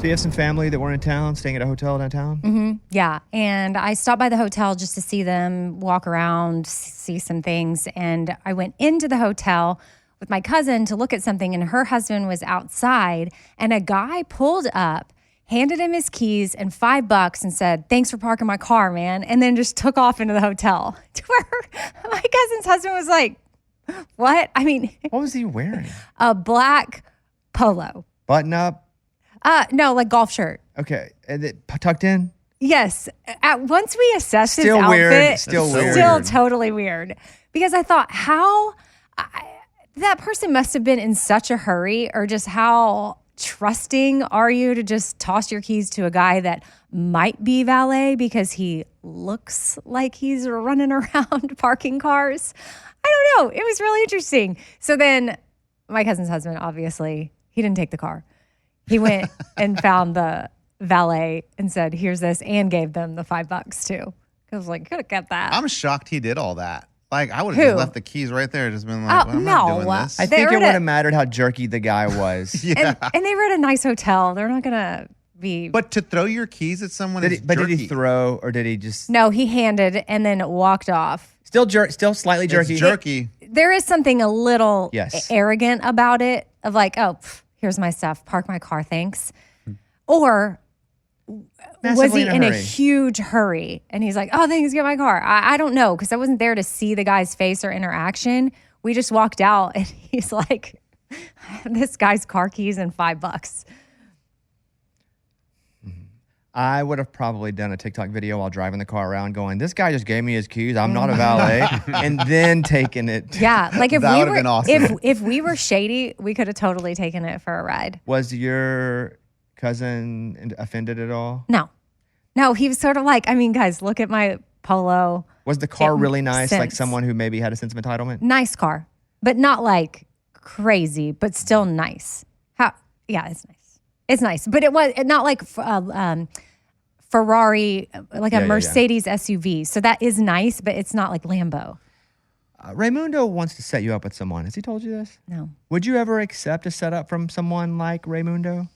So you have some family that were in town, staying at a hotel downtown? Mm-hmm. Yeah. And I stopped by the hotel just to see them, walk around, see some things. And I went into the hotel with my cousin to look at something, and her husband was outside, and a guy pulled up, handed him his keys and $5 and said, "Thanks for parking my car, man." And then just took off into the hotel to where my cousin's husband was like, what? I mean, What was he wearing? a black polo. Button up? No, like golf shirt. Okay. And it tucked in? Yes. Once we assessed his Still outfit, weird. Still weird. Still totally weird. Because I thought, that person must have been in such a hurry, or just how trusting are you to just toss your keys to a guy that might be valet because he looks like he's running around parking cars? I don't know. It was really interesting. So then my cousin's husband, obviously, he didn't take the car. He went and found the valet and said, "Here's this," and gave them the $5 too. I was like, could have kept that. I'm shocked he did all that. Like, I would have just left the keys right there, just been like, well, I'm no. not doing this. I think it would have mattered how jerky the guy was. Yeah. And they were at a nice hotel. They're not going to be. But to throw your keys at someone is Did jerky. he throw, or did he just... No, he handed and then walked off. Still slightly jerky? It's jerky. There is something a little arrogant about it, of like, oh, here's my stuff. Park my car, thanks. Or was he in a huge hurry? And he's like, "Oh, thanks, get my car." I don't know, because I wasn't there to see the guy's face or interaction. We just walked out, and he's like, "This guy's car keys and $5." I would have probably done a TikTok video while driving the car around going, "This guy just gave me his keys. I'm not a valet." And then taken it. Yeah. Like if That we would have were been awesome. if we were shady, we could have totally taken it for a ride. Was your cousin offended at all? No, he was sort of like, I mean, guys, look at my polo. Was the car really nice? Like Sense. someone who maybe had a sense of entitlement? Nice car, but not like crazy, but still nice. Yeah, it's nice. It's nice, but it was not like Ferrari, like a Mercedes SUV. So that is nice, but it's not like Lambo. Raymundo wants to set you up with someone. Has he told you this? No. Would you ever accept a setup from someone like Raymundo?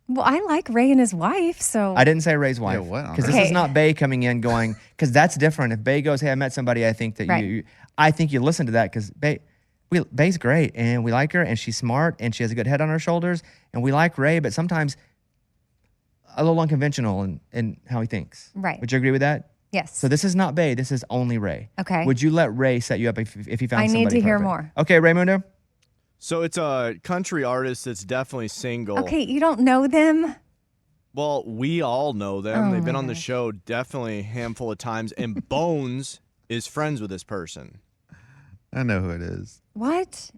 Well, I like Ray and his wife, so. I didn't say Ray's wife. Yeah, what? Because this is not Bay coming in going, because that's different. If Bay goes, "Hey, I met somebody, I think that I think you listen to that, because Bay's great, and we like her, and she's smart, and she has a good head on her shoulders, and we like Ray, but sometimes a little unconventional in how he thinks." Right. Would you agree with that? Yes. So this is not Bay. This is only Ray. Okay. Would you let Ray set you up if he found somebody I need to hear perfect? more. Okay, Raymundo? So it's a country artist that's definitely single. Okay, you don't know them? Well, we all know them. Oh They've been my on the gosh. show definitely a handful of times. And Bones is friends with this person. I know who it is. What?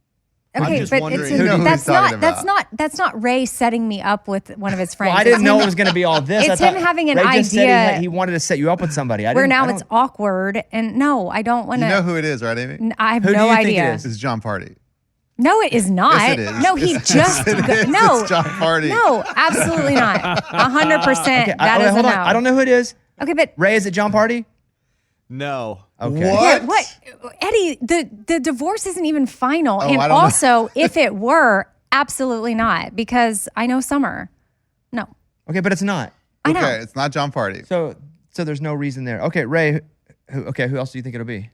I'm Okay, just but wondering- it's Who he's that's talking not about. that's not Ray setting me up with one of his friends. Well, I It's didn't know him- it was going to be all this. It's I thought him having an Ray just said idea he wanted to set you up with somebody. where now it's awkward, and no, I don't want You to. know who it is, right, Amy? I have Who do no you think it idea. is? It's John Party. No, it is not. Yes, it is. No, he Yes, just it is. no. It's John Party. No, absolutely not. 100%. That is a hold no. on. I don't know who it is. Okay, but Ray, is it John Party? No. Okay. What? yeah, what? Eddie, the divorce isn't even final, and I don't know. also, if it were, absolutely not, because I know Summer. No, Okay, but it's not. I know. Okay, it's not John Party. So there's no reason there. Okay, Ray. Who else do you think it'll be?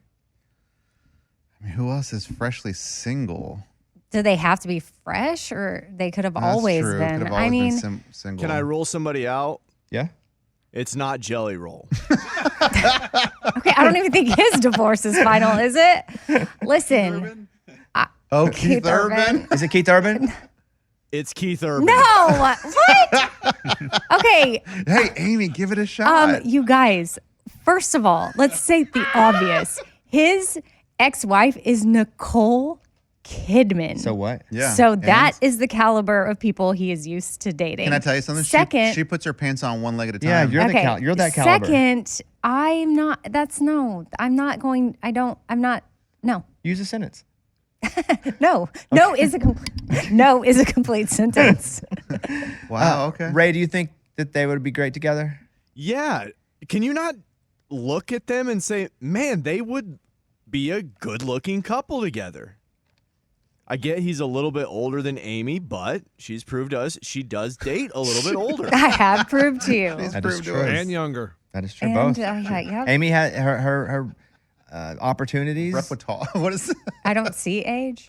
I mean, who else is freshly single? Do they have to be fresh, or they could have That's always true. been? Could have I always mean, been single. Can I rule somebody out? Yeah. It's not Jelly Roll. okay, I don't even think his divorce is final, is it? Listen, Oh, Keith Urban? Is it Keith Urban? It's Keith Urban. no, what? Okay, Hey, Amy, give it a shot. you guys. First of all, let's say the obvious. His ex-wife is Nicole Kidman. So what? Yeah. So And? that is the caliber of people he is used to dating. Can I tell you something? Second, She puts her pants on one leg at a time. Yeah, you're that caliber. Second, I'm not. I'm not going. No. Use a sentence. No is a complete sentence. Wow, okay. Ray, do you think that they would be great together? Yeah. Can you not look at them and say, man, they would be a good-looking couple together? I get he's a little bit older than Amy, but she's proved to us she does date a little bit older. I have proved to you. That is true. And younger. That is true. And, Both. yep. Amy had her opportunities. Repertoire. What is that? I don't see age.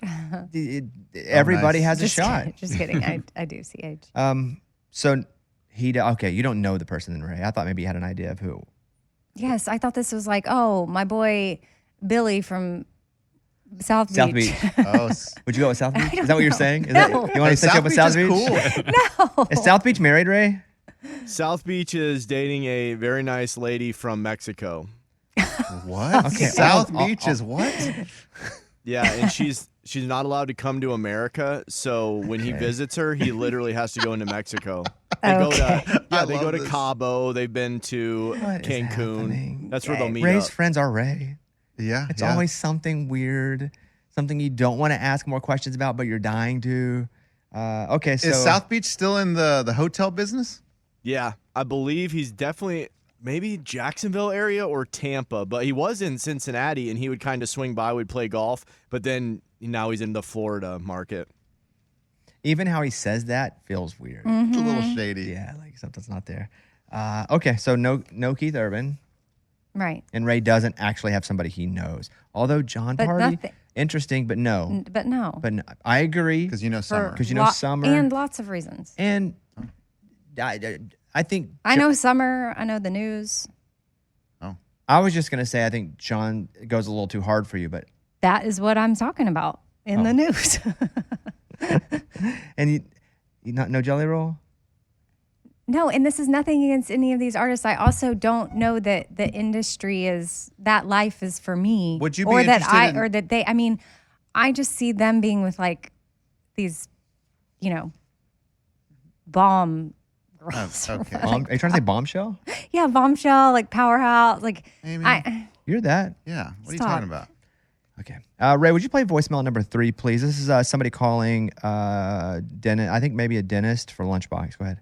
Everybody nice. has a Just shot. kidding. Just kidding. I do see age. So okay, you don't know the person in Ray. I thought maybe you had an idea of who. Yes, I thought this was like, oh, my boy Billy from South Beach. Oh, Would you go with South Beach? Is that what you're saying? Is No. that, you want to set you up with South Beach? Cool. No. Is South Beach married, Ray? South Beach is dating a very nice lady from Mexico. What? Okay, South Beach is what? Yeah, and she's not allowed to come to America. So when he visits her, he literally has to go into Mexico. They go to this. Cabo. They've been to What is Cancun. happening? That's where they'll meet Ray's up. friends are Ray. Yeah. It's yeah. always something weird, something you don't want to ask more questions about, but you're dying to. Okay, so Is South Beach still in the hotel business? Yeah, I believe he's definitely maybe Jacksonville area or Tampa, but he was in Cincinnati and he would kind of swing by, would play golf, but then now he's in the Florida market. even how he says that feels weird. It's a little shady. Yeah, like something's not there. Okay, so no Keith Urban. Right. And Ray doesn't actually have somebody he knows. Although John But Party, nothing. Interesting, but no. But no. But no, I agree. Because you know Summer. Because you know Summer. And lots of reasons. And I think I know Summer. I know the news. I was just gonna say I think John goes a little too hard for you, but That is what I'm talking about in the news. and you not no Jelly Roll. No, and this is nothing against any of these artists. I also don't know that the industry is that life is for me. Would you be or that interested I in- or that they? I mean, I just see them being with like these, bomb girls. Okay. Are you trying to say bombshell? Yeah, bombshell, like powerhouse, like Amy? You're that. Yeah. What are you Stop. talking about? Okay. Ray, would you play voicemail number 3, please? This is somebody calling dentist. I think maybe a dentist for Lunchbox. Go ahead.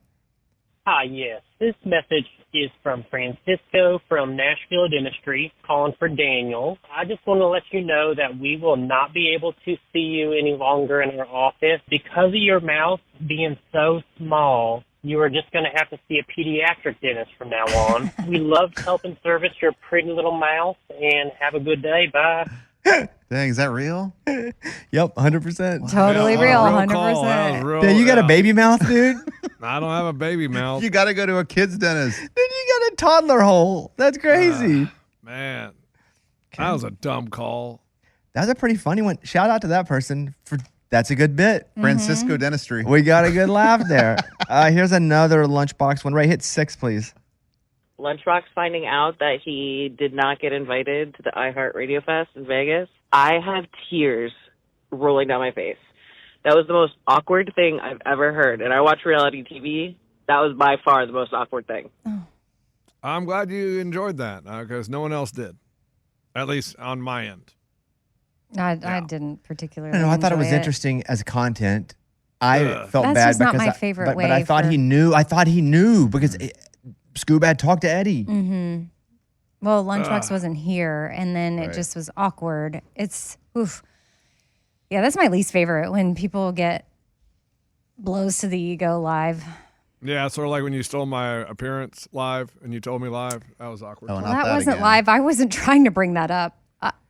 Hi, yes. This message is from Francisco from Nashville Dentistry, calling for Daniel. I just want to let you know that we will not be able to see you any longer in our office. Because of your mouth being so small, you are just going to have to see a pediatric dentist from now on. We love to help and service your pretty little mouth, and have a good day. Bye. Dang, is that real? Yep, 100%. totally real, Call. 100%. That was real, Yeah, you got a baby mouth, dude? I don't have a baby mouth. You got to go to a kid's dentist. Dude, you got a toddler hole. That's crazy. Man, that was a dumb call. That was a pretty funny one. Shout out to that person for that's a good bit. Francisco Dentistry. We got a good laugh there. Here's another Lunchbox one. Ray, hit 6, please. Lunchbox finding out that he did not get invited to the iHeart Radio Fest in Vegas. I have tears rolling down my face. That was the most awkward thing I've ever heard. And I watch reality TV. That was by far the most awkward thing. I'm glad you enjoyed that because no one else did, at least on my end. I didn't particularly. I thought it was enjoy interesting as content. I felt That's bad just not because my favorite but I way thought for- he knew. I thought he knew because Scoob had talked to Eddie. Mm-hmm. Well, Lunchbox wasn't here, and then it Right. just was awkward. It's oof. Yeah, that's my least favorite when people get blows to the ego live. Yeah, sort of like when you stole my appearance live and you told me live. That was awkward. Oh, Well, not that wasn't again. live. I wasn't trying to bring that up.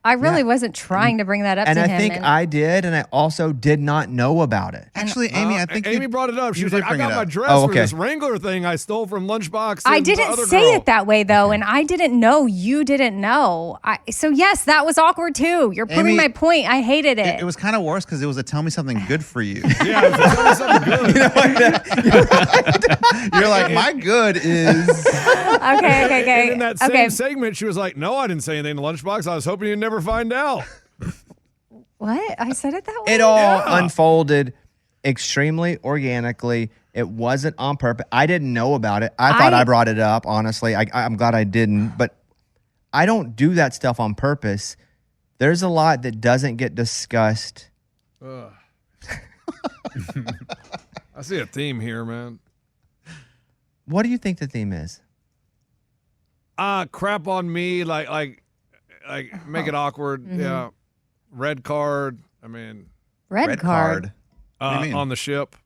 I really wasn't trying to bring that up And to I him. think I did, and I also did not know about it. Actually, Amy, I think Amy you brought it up. She you was did like, "I bring it got my up. dress Oh, for okay. this Wrangler thing I stole from Lunchbox." I and the didn't other say girl." it that way though, and I didn't know. You didn't know. So yes, that was awkward too. You're proving Amy, my point. I hated it. It was kind of worse because it was a tell me something good for you. Yeah, it was like, tell me something good. You're like, my good is. okay. And in that same okay. segment, she was like, "No, I didn't say anything to Lunchbox. I was hoping you'd never find out." What? I said it that way? It all Yeah. unfolded extremely organically. It wasn't on purpose. I didn't know about it. I thought I brought it up, honestly. I'm glad I didn't, but I don't do that stuff on purpose. There's a lot that doesn't get discussed. Ugh. I see a theme here, man. What do you think the theme is? Crap on me, like make it awkward. Mm-hmm. Yeah, red card. I mean, Red card. What do you mean? On the ship.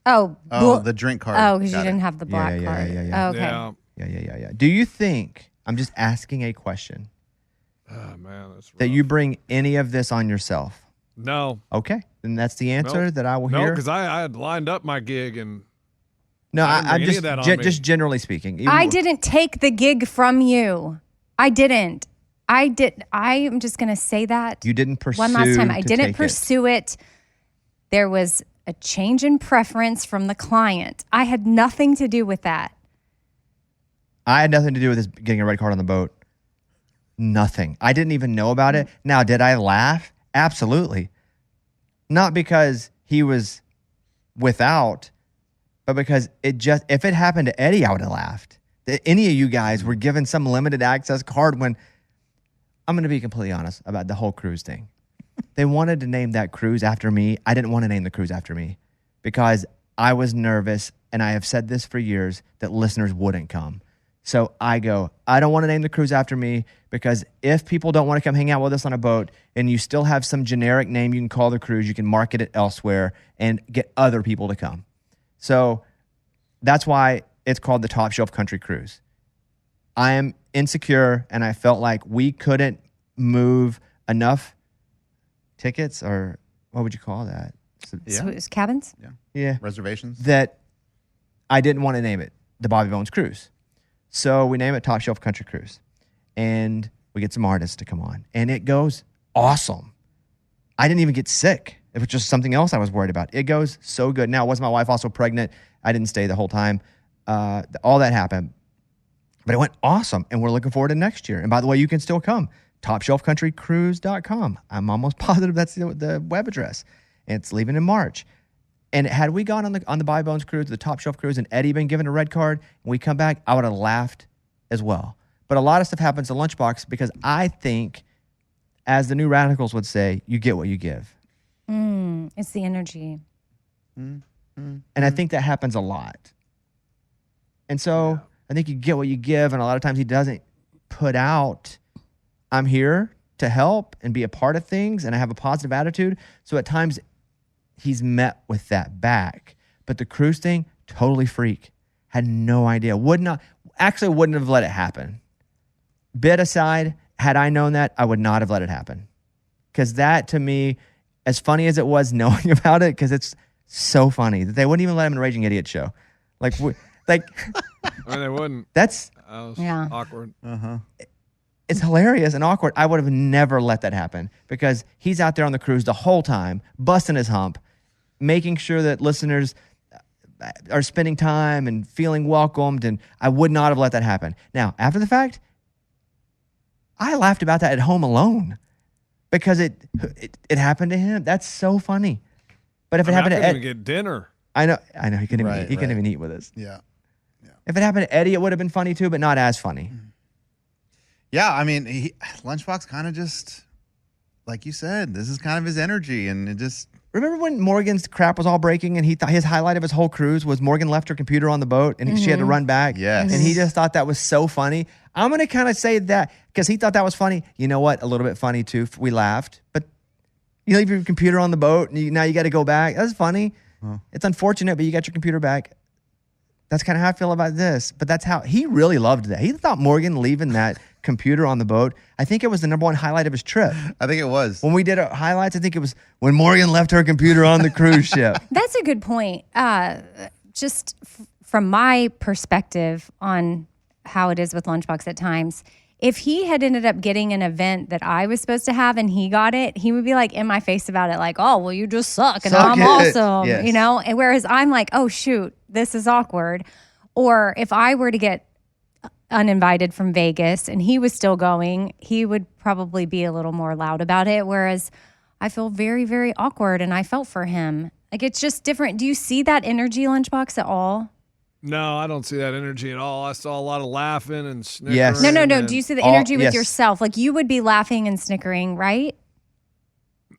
Oh, the drink card. Oh, because you Got it. didn't have the black card. yeah. Oh, okay. Yeah. Yeah. Do you think, I'm just asking a question, Oh, man, that's rough. that you bring any of this on yourself? No. Okay, then that's the answer Nope. that I will No, hear. because I had lined up my gig and No, I didn't I'm bring any of that on me. just generally speaking. I didn't take the gig from you. I didn't. I'm just going to say that. You didn't pursue. One last time. I to didn't take pursue it. There was a change in preference from the client. I had nothing to do with that. I had nothing to do with this getting a red card on the boat. Nothing. I didn't even know about it. Now, did I laugh? Absolutely. Not because he was without, but because if it happened to Eddie, I would have laughed. That any of you guys were given some limited access card when, I'm going to be completely honest about the whole cruise thing. They wanted to name that cruise after me. I didn't want to name the cruise after me because I was nervous, and I have said this for years, that listeners wouldn't come. So I don't want to name the cruise after me because if people don't want to come hang out with us on a boat and you still have some generic name you can call the cruise, you can market it elsewhere and get other people to come. So that's why it's called the Top Shelf Country Cruise. I am insecure, and I felt like we couldn't move enough tickets, or what would you call that? So it was cabins? Yeah. Reservations. That I didn't want to name it the Bobby Bones Cruise. So we name it Top Shelf Country Cruise. And we get some artists to come on. And it goes awesome. I didn't even get sick. It was just something else I was worried about. It goes so good. Now, was my wife also pregnant? I didn't stay the whole time. All that happened. But it went awesome. And we're looking forward to next year. And by the way, you can still come. TopShelfCountryCruise.com. I'm almost positive that's the web address. And it's leaving in March. And had we gone on the Bobby Bones cruise, the Top Shelf cruise, and Eddie been given a red card, and we come back, I would have laughed as well. But a lot of stuff happens in Lunchbox because I think, as the New Radicals would say, you get what you give. It's the energy. And I think that happens a lot. And so I think you get what you give, and a lot of times he doesn't put out, I'm here to help and be a part of things, and I have a positive attitude. So at times he's met with that back. But the cruise thing, totally freak. Had no idea. Wouldn't have let it happen. Bit aside, had I known that, I would not have let it happen. Because that, to me, as funny as it was knowing about it, because it's so funny that they wouldn't even let him in a Raging Idiot show. I mean, they wouldn't. That's awkward. It's hilarious and awkward. I would have never let that happen because he's out there on the cruise the whole time, busting his hump, making sure that listeners are spending time and feeling welcomed, and I would not have let that happen. Now, after the fact, I laughed about that at home alone because it happened to him. That's so funny. But if it happened to I Ed, couldn't even get dinner. I know he couldn't even eat. He couldn't even eat with us. Yeah. If it happened to Eddie, it would have been funny too, but not as funny. Yeah, I mean, Lunchbox kind of just, like you said, this is kind of his energy, and it just. Remember when Morgan's crap was all breaking, and he thought his highlight of his whole cruise was Morgan left her computer on the boat, and she had to run back. Yes. And he just thought that was so funny. I'm gonna kind of say that because he thought that was funny. You know what? A little bit funny too. We laughed, but you leave your computer on the boat, and now you got to go back. That's funny. It's unfortunate, but you got your computer back. That's kind of how I feel about this. But that's how he really loved that. He thought Morgan leaving that computer on the boat, I think it was the number one highlight of his trip. I think it was. When we did highlights, I think it was when Morgan left her computer on the cruise ship. That's a good point. Just from my perspective on how it is with Lunchbox at times, if he had ended up getting an event that I was supposed to have and he got it, he would be like in my face about it, like, oh, well, you just suck and I'm awesome, Yes. you know? And whereas I'm like, oh, shoot, this is awkward. Or if I were to get uninvited from Vegas and he was still going, he would probably be a little more loud about it. Whereas I feel very, very awkward and I felt for him. Like, it's just different. Do you see that energy, Lunchbox, at all? No, I don't see that energy at all. I saw a lot of laughing and snickering. Yes. No. and- Do you see the energy with yes. yourself? Like, you would be laughing and snickering, right?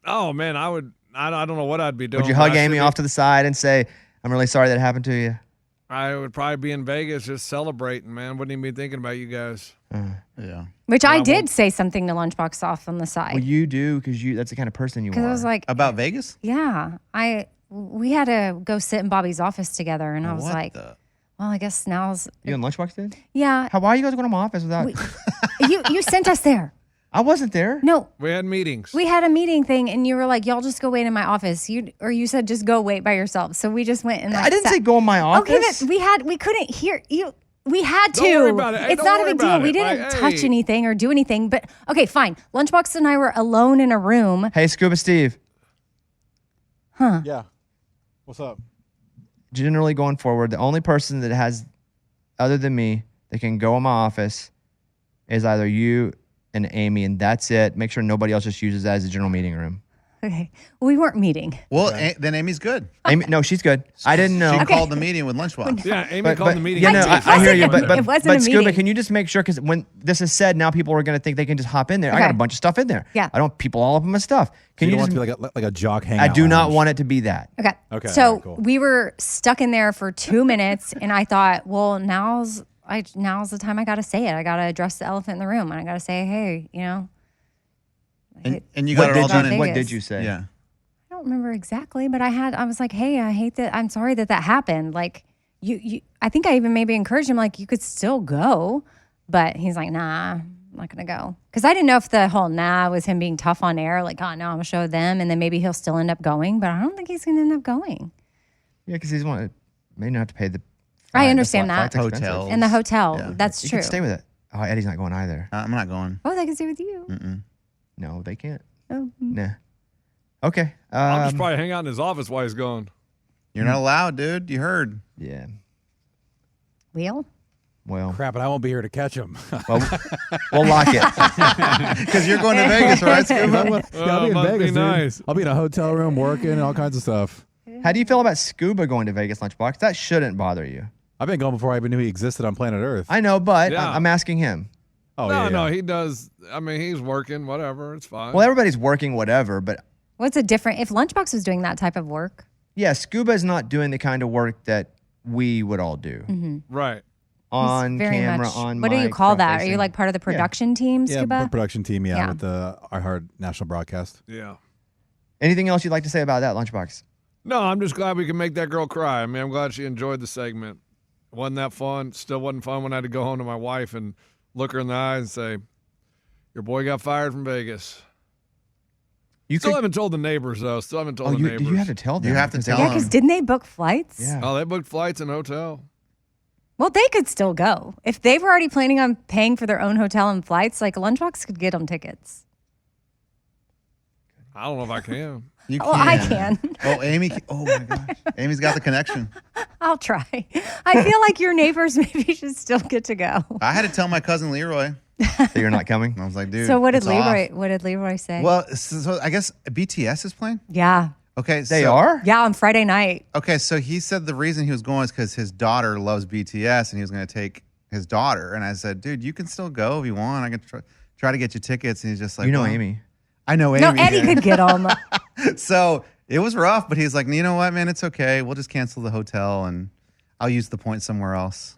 Oh, man, I would. I don't know what I'd be doing. Would you but hug I should Amy be- off to the side and say, I'm really sorry that happened to you? I would probably be in Vegas just celebrating, man. Wouldn't even be thinking about you guys. Yeah. Which I did say something to Lunchbox off on the side. Well, you do because that's the kind of person you are. Because I was like, About Vegas? yeah, we had to go sit in Bobby's office together, and I was What like, the- well, I guess now's You and Lunchbox did? yeah. Why are you guys going to my office without? You sent us there. I wasn't there. No, We had meetings. we had a meeting thing, and you were like, y'all just go wait in my office. You said just go wait by yourself. So we just went and like, I didn't sat- say go in my Okay, office. but we couldn't hear you. We had to. Don't worry about it. Hey, It's don't not a worry big deal. about We it. didn't Like, touch hey. anything or do anything. But okay, fine. Lunchbox and I were alone in a room. Hey, Scuba Steve. Yeah. What's up? Generally going forward, the only person that has, other than me, that can go in my office is either you and Amy, and that's it. Make sure nobody else just uses that as a general meeting room. Okay, we weren't meeting. Well, then Amy's good. Amy, no, she's good. I didn't know. She called the meeting with Lunchbox. Yeah, Amy called the meeting. Yeah, no, I hear you, but It wasn't a Scuba, meeting. can you just make sure? Because when this is said, now people are going to think they can just hop in there. I got Okay. a bunch of stuff in there. Yeah. I don't people all up in my stuff. Can You you don't just? want it to be like a jock hangout. I do not lounge. want it to be that. Okay. Okay, So all right, cool. we were stuck in there for 2 minutes, and I thought, well, now's the time I got to say it. I got to address the elephant in the room, and I got to say, hey, And you got it all done in What Vegas. did you say? Yeah. I don't remember exactly, but I was like, hey, I hate that. I'm sorry that happened. Like you I think I even maybe encouraged him, like, you could still go, but he's like, nah, I'm not going to go. Cause I didn't know if the whole nah was him being tough on air. Like, oh no, I'm gonna show them. And then maybe he'll still end up going, but I don't think he's going to end up going. Yeah, because he's want may not have to pay the. I understand that. flight's expensive. Hotels. And the hotel, Yeah. that's You true. can stay with it. Oh, Eddie's not going either. I'm not going. Oh, they can stay with you. Mm-mm. No, they can't. Oh. Nah. Okay. I'll just probably hang out in his office while he's gone. You're not allowed, dude. You heard. Yeah. Wheel? Well, Crap, but I won't be here to catch him. well, we'll lock it. Because you're going to Vegas, right, Scuba? I'll be in must be Vegas, dude. nice. I'll be in a hotel room working and all kinds of stuff. How do you feel about Scuba going to Vegas, Lunchbox? That shouldn't bother you. I've been going before I even knew he existed on planet Earth. I know, but Yeah. I'm asking him. Oh, no, yeah. no, he does. I mean, he's working, whatever. It's fine. Well, everybody's working whatever, but What's a different, if Lunchbox was doing that type of work? yeah, Scuba is not doing the kind of work that we would all do Right. on He's very camera, much, on what do you mic, call that? Are front-facing. you like part of the production team, Yeah, Scuba? production team, Yeah. with the iHeart National Broadcast. Yeah. Anything else you'd like to say about that, Lunchbox? No, I'm just glad we can make that girl cry. I mean, I'm glad she enjoyed the segment. Wasn't that fun? Still wasn't fun when I had to go home to my wife and look her in the eyes and say, your boy got fired from Vegas. You Still could- haven't told the neighbors, though. Still haven't told the you, neighbors. you have to tell them. You have to because tell they- Yeah, because didn't they book flights? Yeah. Oh, they booked flights and hotel. Well, they could still go. If they were already planning on paying for their own hotel and flights, like Lunchbox could get them tickets. I don't know if I can. You Oh, I can. Oh, Amy. Oh, my gosh. Amy's got the connection. I'll try. I feel like your neighbors maybe should still get to go. I had to tell my cousin Leroy. that you're not coming. I was like, dude. So what did it's off. Leroy say? Well, so I guess BTS is playing. yeah. Okay. They so, are? Yeah, on Friday night. Okay. So he said the reason he was going is because his daughter loves BTS and he was going to take his daughter. And I said, dude, you can still go if you want. I can try to get you tickets. And he's just like, You know well, Amy. I know Amy. No, Eddie could get them. So it was rough, but he's like, you know what, man, it's okay. We'll just cancel the hotel and I'll use the points somewhere else.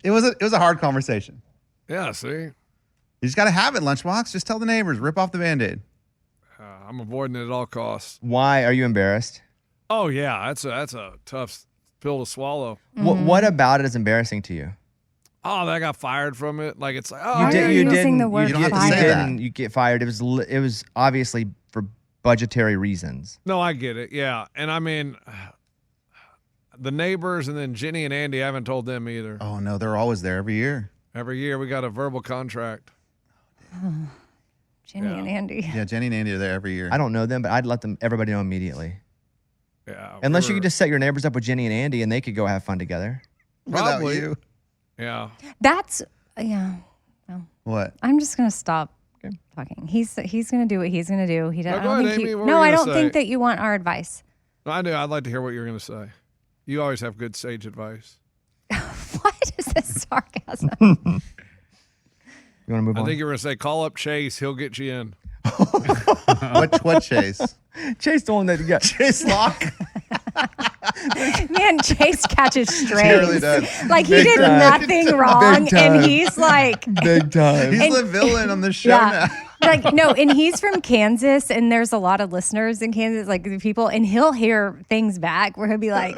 It was a hard conversation. Yeah, see? You just got to have it, Lunchbox. Just tell the neighbors, rip off the Band-Aid. I'm avoiding it at all costs. Why are you embarrassed? Oh, yeah. That's a tough pill to swallow. What about it is embarrassing to you? Oh, that got fired from it. Like, it's like, oh, Why are you using the word You don't have to fired? say that. didn't. You get fired. It was obviously for budgetary reasons. No, I get it. Yeah. And I mean, the neighbors and then Jenny and Andy, I haven't told them either. Oh, no, they're always there every year. Every year we got a verbal contract. Jenny and Andy. Yeah, Jenny and Andy are there every year. I don't know them, but I'd let everybody know immediately. Yeah. Unless you we could were- just set your neighbors up with Jenny and Andy, and they could go have fun together. Without Probably. you. Yeah. That's, yeah. What? I'm just going to stop talking. He's going to do what he's going to do. He No, doesn't. go I don't ahead, think Amy. you, What no, were you I gonna don't think say? that you want our advice. No, I do. I'd like to hear what you're going to say. You always have good sage advice. What is this sarcasm? You want to move I on? think you were going to say, call up Chase. He'll get you in. What Chase? Chase the one that got Chase Locke? Man, Chase catches strays. He really does. Like he Big did time. nothing wrong, Big time. and he's like, Big time. He's the villain on the show yeah. now. Like no, and he's from Kansas, and there's a lot of listeners in Kansas, like the people, and he'll hear things back where he'll be like,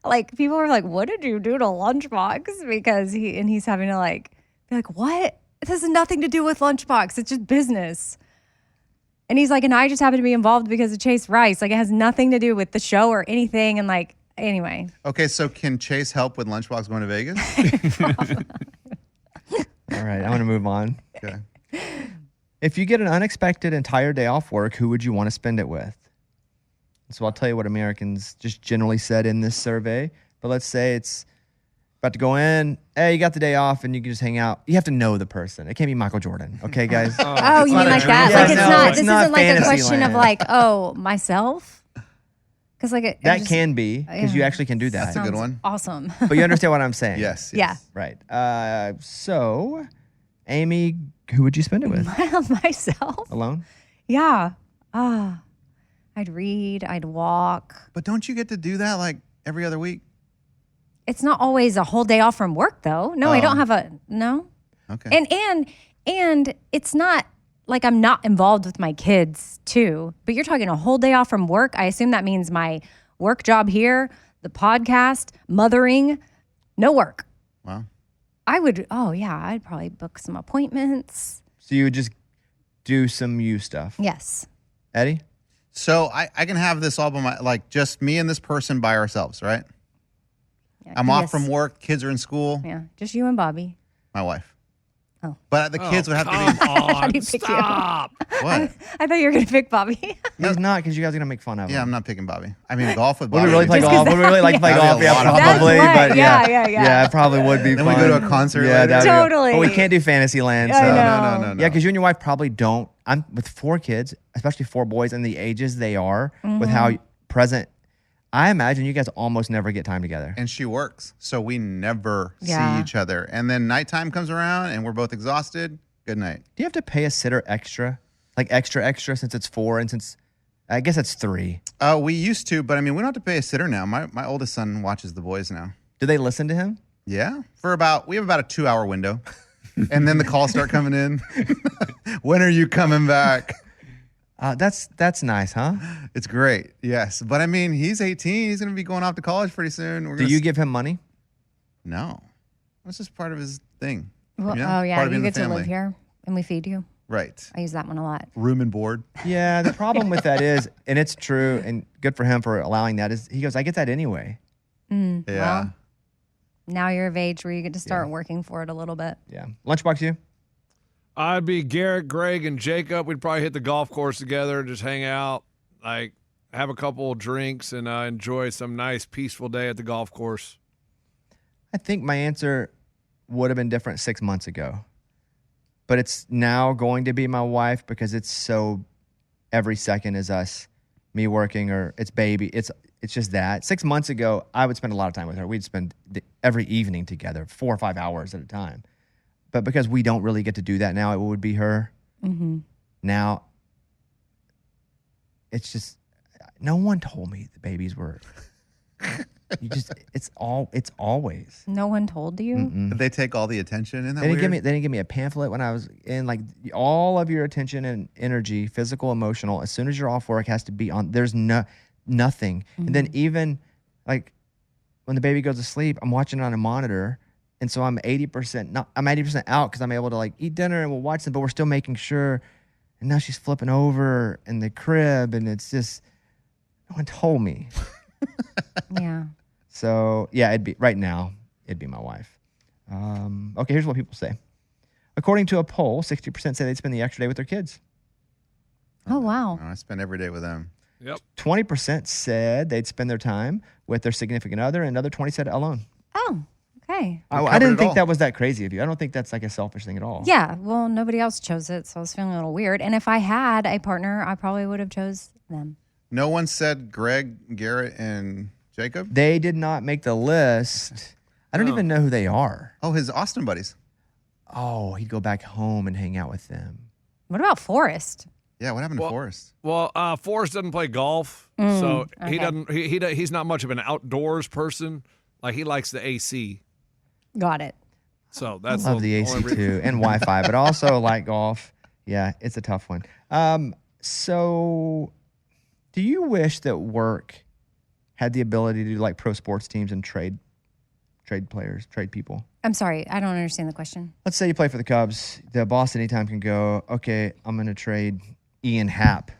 like people are like, "What did you do to Lunchbox?" Because he's having to like be like, "What? This has nothing to do with Lunchbox. It's just business." And he's like, "And I just happen to be involved because of Chase Rice. Like it has nothing to do with the show or anything." And like anyway, Okay, so can Chase help with Lunchbox going to Vegas? All right, I want to move on. Okay. If you get an unexpected entire day off work, who would you want to spend it with? So I'll tell you what Americans just generally said in this survey. But let's say it's about to go in. Hey, you got the day off and you can just hang out. You have to know the person. It can't be Michael Jordan. Okay, guys? oh, you mean like that? Yeah, Like it's no, not. it's This not isn't like a fantasy question of land. like, oh, myself. Because like it That just can be because you actually can do that. That's a good sounds one. Awesome. But you understand what I'm saying? Yes. Yeah. Right. So, Amy, who would you spend it with? Myself. Alone? Yeah. I'd read. I'd walk. But don't you get to do that like every other week? It's not always a whole day off from work, though. No, I don't have a no. Okay. And it's not like I'm not involved with my kids too. But you're talking a whole day off from work. I assume that means my work job here, the podcast, mothering, no work. Wow. I would. Oh yeah, I'd probably book some appointments. So you would just do some you stuff. Yes. Eddie? So I can have this all by my, like just me and this person by ourselves, right? Yeah, I'm off yes. from work. Kids are in school. Yeah, just you and Bobby. My wife. Oh. But the kids would have to How do you pick Stop. be what? I thought you were gonna pick Bobby. He's not because you guys are going to make fun of him. Yeah, I'm not picking Bobby. I mean, golf with Would Bobby. we really play Just golf? 'cause Would we really like to play that'd golf? be a Yeah, lot of fun. probably. That's But right. yeah. Yeah. Yeah, it probably would be Then fun. we go to a concert Yeah, later. that'd be- Totally. But we can't do Fantasyland. So. I know. No. Yeah, because you and your wife probably don't. I'm with 4 kids, especially 4 boys, and the ages they are with how present. I imagine you guys almost never get time together. And she works, so we never Yeah. see each other. And then nighttime comes around, and we're both exhausted. Good night. Do you have to pay a sitter extra? Like extra since it's 4 and since I guess it's 3. We used to, but I mean, we don't have to pay a sitter now. My oldest son watches the boys now. Do they listen to him? Yeah, we have about a 2-hour window, and then the calls start coming in. When are you coming back? That's nice, huh? It's great. Yes, but I mean, he's 18. He's going to be going off to college pretty soon. Do you give him money? No, that's just part of his thing. Well, Yeah, oh yeah, part of you being get the to live family. here and we feed you. Right. I use that one a lot. Room and board. Yeah, the problem with that is, and it's true, and good for him for allowing that, is he goes, I get that anyway. Yeah. Well, now you're of age where you get to start working for it a little bit. Yeah. Lunchbox, you? I'd be Garrett, Greg, and Jacob. We'd probably hit the golf course together and just hang out, like have a couple of drinks and enjoy some nice, peaceful day at the golf course. I think my answer would have been different 6 months ago. But it's now going to be my wife because it's so every second is us, me working or it's baby. It's just that. 6 months ago, I would spend a lot of time with her. We'd spend every evening together, 4 or 5 hours at a time. But because we don't really get to do that now, it would be her. Mm-hmm. Now, it's just, no one told me the babies were, it's always. No one told you? Did they take all the attention in that? They didn't give me a pamphlet when I was in. Like all of your attention and energy, physical, emotional, as soon as you're off work has to be on. There's nothing. And then even like when the baby goes to sleep, I'm watching it on a monitor, and so I'm 80% out because I'm able to like eat dinner and we'll watch them, but we're still making sure. And now she's flipping over in the crib, and it's just no one told me. Yeah. So yeah, it'd be my wife. Okay, here's what people say. According to a poll, 60% say they'd spend the extra day with their kids. Oh, wow. I spend every day with them. Yep. 20% said they'd spend their time with their significant other, and another 20 said alone. Oh, okay. I covered didn't it think all. that was that crazy of you. I don't think that's like a selfish thing at all. Yeah. Well, nobody else chose it, so I was feeling a little weird. And if I had a partner, I probably would have chose them. No one said Greg, Garrett, and Jacob. They did not make the list. I don't even know who they are. Oh, his Austin buddies. Oh, he'd go back home and hang out with them. What about Forrest? Yeah, what happened to Forrest? Well, Forrest doesn't play golf, so he okay. doesn't. He's not much of an outdoors person. Like he likes the AC. Got it. So I that's love the AC too and Wi-Fi, but also like golf. Yeah, it's a tough one. So do you wish that work had the ability to do like pro sports teams and trade players, trade people? I'm sorry, I don't understand the question. Let's say you play for the Cubs. The boss anytime can go, okay, I'm going to trade Ian Happ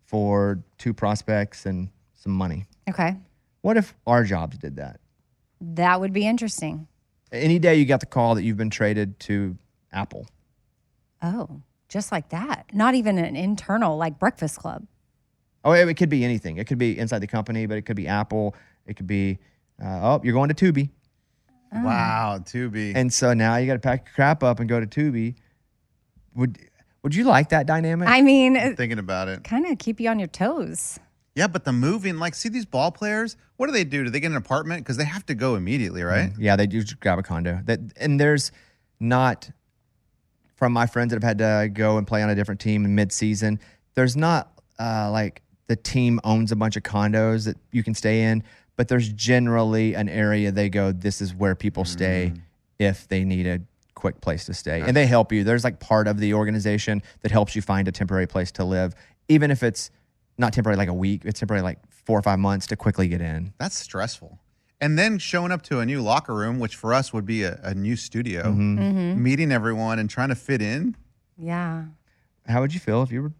for 2 prospects and some money. Okay. What if our jobs did that? That would be interesting. Any day you got the call that you've been traded to Apple. Oh, just like that. Not even an internal, like Breakfast Club. Oh, it could be anything. It could be inside the company, but it could be Apple. It could be, you're going to Tubi. Wow, Tubi. And so now you got to pack your crap up and go to Tubi. Would you like that dynamic? I mean, Thinking about it. kind of keep you on your toes. Yeah, but the moving, like, see these ball players? What do? Do they get an apartment? Because they have to go immediately, right? Yeah, they do just grab a condo. And there's not, from my friends that have had to go and play on a different team in mid-season, there's not like the team owns a bunch of condos that you can stay in, but there's generally an area they go, this is where people stay if they need a quick place to stay. And they help you. There's like part of the organization that helps you find a temporary place to live, even if it's not temporary like a week, it's temporary like 4 or 5 months to quickly get in. That's stressful. And then showing up to a new locker room, which for us would be a new studio, meeting everyone and trying to fit in. Yeah. How would you feel if you were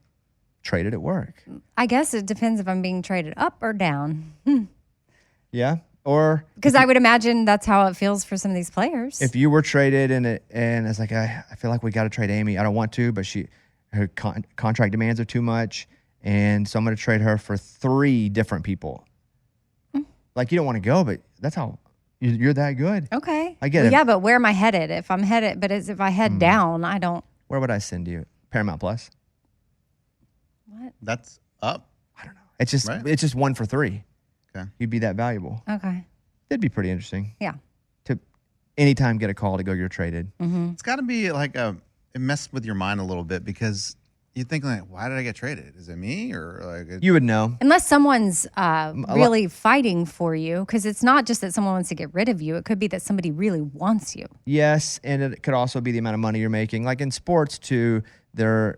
traded at work? I guess it depends if I'm being traded up or down. Yeah. Or Because I would imagine that's how it feels for some of these players. if you were traded and it's like, I feel like we got to trade Amy. I don't want to, but her contract demands are too much. And so I'm going to trade her for 3 different people. Like, you don't want to go, but that's how you're that good. Okay. I get it. Yeah, but where am I headed? If I'm headed, but if I head down, I don't. Where would I send you? Paramount Plus? What? That's up. I don't know. It's just Right. it's just 1 for 3. Okay. You'd be that valuable. Okay. That'd be pretty interesting. Yeah. To anytime get a call to go, you're traded. It's got to be like it messed with your mind a little bit because you think like, why did I get traded? Is it me or like? You would know. Unless someone's really fighting for you, because it's not just that someone wants to get rid of you. It could be that somebody really wants you. Yes, and it could also be the amount of money you're making. Like in sports too, there's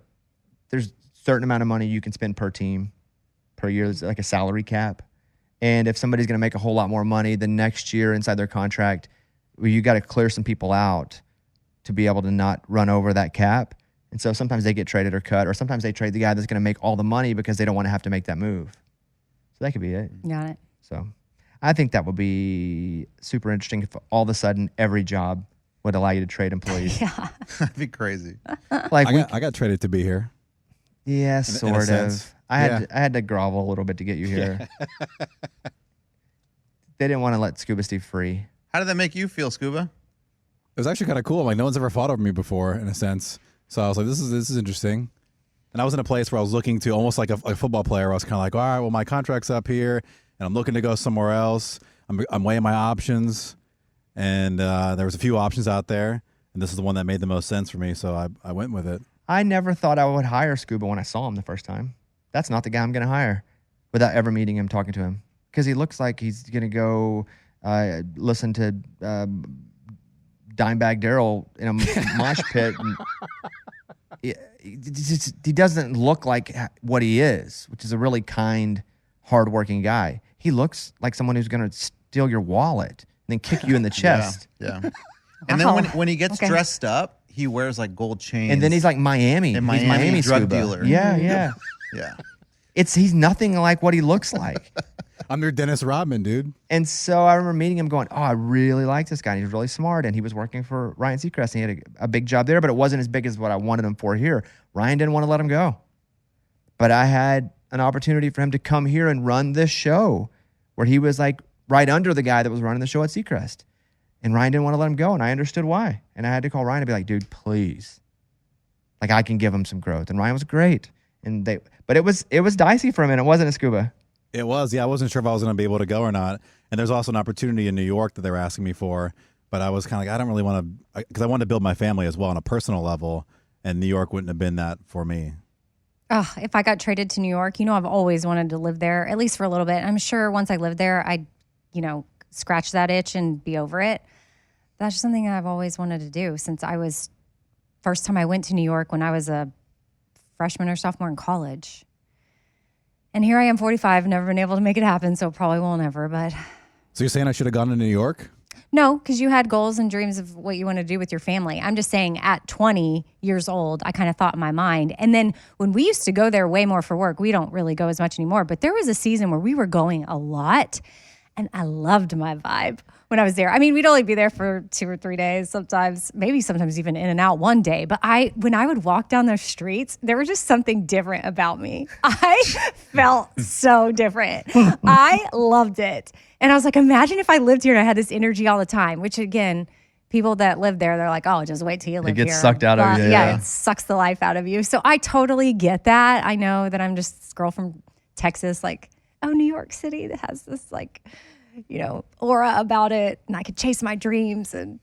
a certain amount of money you can spend per team per year. There's like a salary cap. And if somebody's going to make a whole lot more money the next year inside their contract, well, you got to clear some people out to be able to not run over that cap. And so sometimes they get traded or cut, or sometimes they trade the guy that's going to make all the money because they don't want to have to make that move. So that could be it. Got it. So I think that would be super interesting if all of a sudden every job would allow you to trade employees. Yeah. That'd be crazy. Like I got traded to be here. yeah, in a sort of. sense. I had to grovel a little bit to get you here. They didn't want to let Scuba Steve free. How did that make you feel, Scuba? It was actually kind of cool. Like no one's ever fought over me before, in a sense. So I was like, this is interesting. And I was in a place where I was looking to almost like a football player. I was kind of like, all right, well, my contract's up here, and I'm looking to go somewhere else. I'm weighing my options, and there was a few options out there, and this is the one that made the most sense for me. So I went with it. I never thought I would hire Scuba when I saw him the first time. That's not the guy I'm going to hire without ever meeting him, talking to him. Because he looks like he's going to go listen to Dimebag Darrell in a mosh pit. And he doesn't look like what he is, which is a really kind, hardworking guy. He looks like someone who's going to steal your wallet and then kick you in the chest. Yeah. And then when he gets dressed up, he wears like gold chains. And then he's like Miami. And He's Miami drug Scuba. dealer. Yeah. Yeah. He's nothing like what he looks like. I'm your Dennis Rodman, dude. And so I remember meeting him going, oh, I really like this guy. And he's really smart. And he was working for Ryan Seacrest. And he had a big job there, but it wasn't as big as what I wanted him for here. Ryan didn't want to let him go. But I had an opportunity for him to come here and run this show where he was like right under the guy that was running the show at Seacrest. And Ryan didn't want to let him go. And I understood why. And I had to call Ryan and be like, dude, please. Like I can give him some growth. And Ryan was great. But it was dicey for him, and it wasn't a Scuba. It was, yeah. I wasn't sure if I was going to be able to go or not. And there's also an opportunity in New York that they were asking me for, but I was kind of like, I don't really want to, because I wanted to build my family as well on a personal level, and New York wouldn't have been that for me. Oh, if I got traded to New York, I've always wanted to live there, at least for a little bit. I'm sure once I live there, I'd, scratch that itch and be over it. That's just something I've always wanted to do since first time I went to New York when I was a freshman or sophomore in college. And here I am, 45, never been able to make it happen, so probably won't ever, but. So you're saying I should have gone to New York? No, because you had goals and dreams of what you want to do with your family. I'm just saying at 20 years old, I kind of thought in my mind. And then when we used to go there way more for work, we don't really go as much anymore, but there was a season where we were going a lot. And I loved my vibe when I was there. I mean, we'd only be there for 2 or 3 days, sometimes even in and out one day. But when I would walk down those streets, there was just something different about me. I felt so different. I loved it. And I was like, imagine if I lived here and I had this energy all the time, which again, people that live there, they're like, oh, just wait till you live here. It gets sucked out of you. Yeah, it sucks the life out of you. So I totally get that. I know that I'm just this girl from Texas, like, oh, New York City that has this aura about it, and I could chase my dreams. And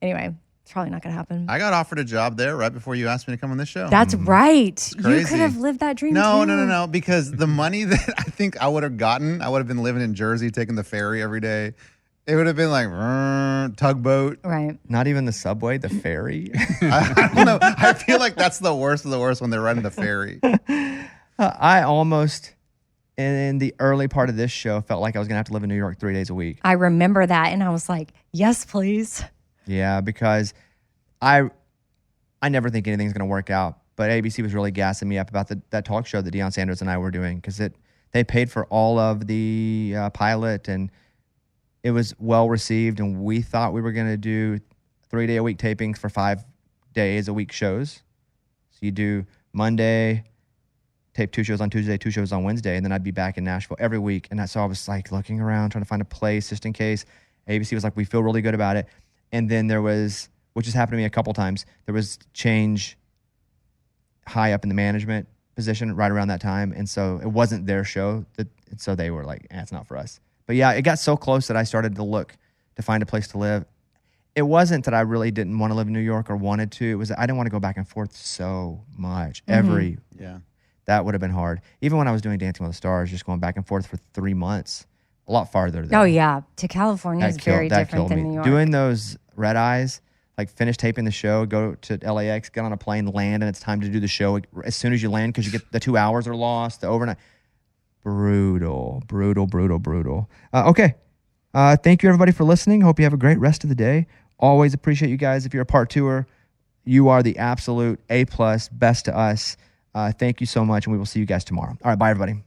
anyway, it's probably not going to happen. I got offered a job there right before you asked me to come on this show. That's right. Crazy. You could have lived that dream No, too. no. Because the money that I think I would have gotten, I would have been living in Jersey, taking the ferry every day. It would have been like tugboat. Right. Not even the subway, the ferry. I don't know. I feel like that's the worst of the worst when they're running the ferry. I almost, in the early part of this show, felt like I was going to have to live in New York 3 days a week. I remember that, and I was like, yes, please. Yeah, because I never think anything's going to work out. But ABC was really gassing me up about that talk show that Deion Sanders and I were doing because they paid for all of the pilot, and it was well received. And we thought we were going to do 3-day-a-week tapings for 5 days a week shows. So you do Monday, tape 2 shows on Tuesday, 2 shows on Wednesday, and then I'd be back in Nashville every week. And so I was like looking around, trying to find a place just in case. ABC was like, we feel really good about it. And then there was, which has happened to me a couple times, there was change high up in the management position right around that time. And so it wasn't their show. And so they were like, it's not for us. But yeah, it got so close that I started to look to find a place to live. It wasn't that I really didn't want to live in New York or wanted to. It was I didn't want to go back and forth so much. Yeah. That would have been hard. Even when I was doing Dancing with the Stars, just going back and forth for 3 months, a lot farther. Oh, yeah. To California is very different than New York. Doing those red eyes, like finish taping the show, go to LAX, get on a plane, land, and it's time to do the show as soon as you land because you get the 2 hours are lost, the overnight. Brutal. Okay. Thank you, everybody, for listening. Hope you have a great rest of the day. Always appreciate you guys. If you're a part tour, you are the absolute A+, best to us. Thank you so much, and we will see you guys tomorrow. All right, bye, everybody.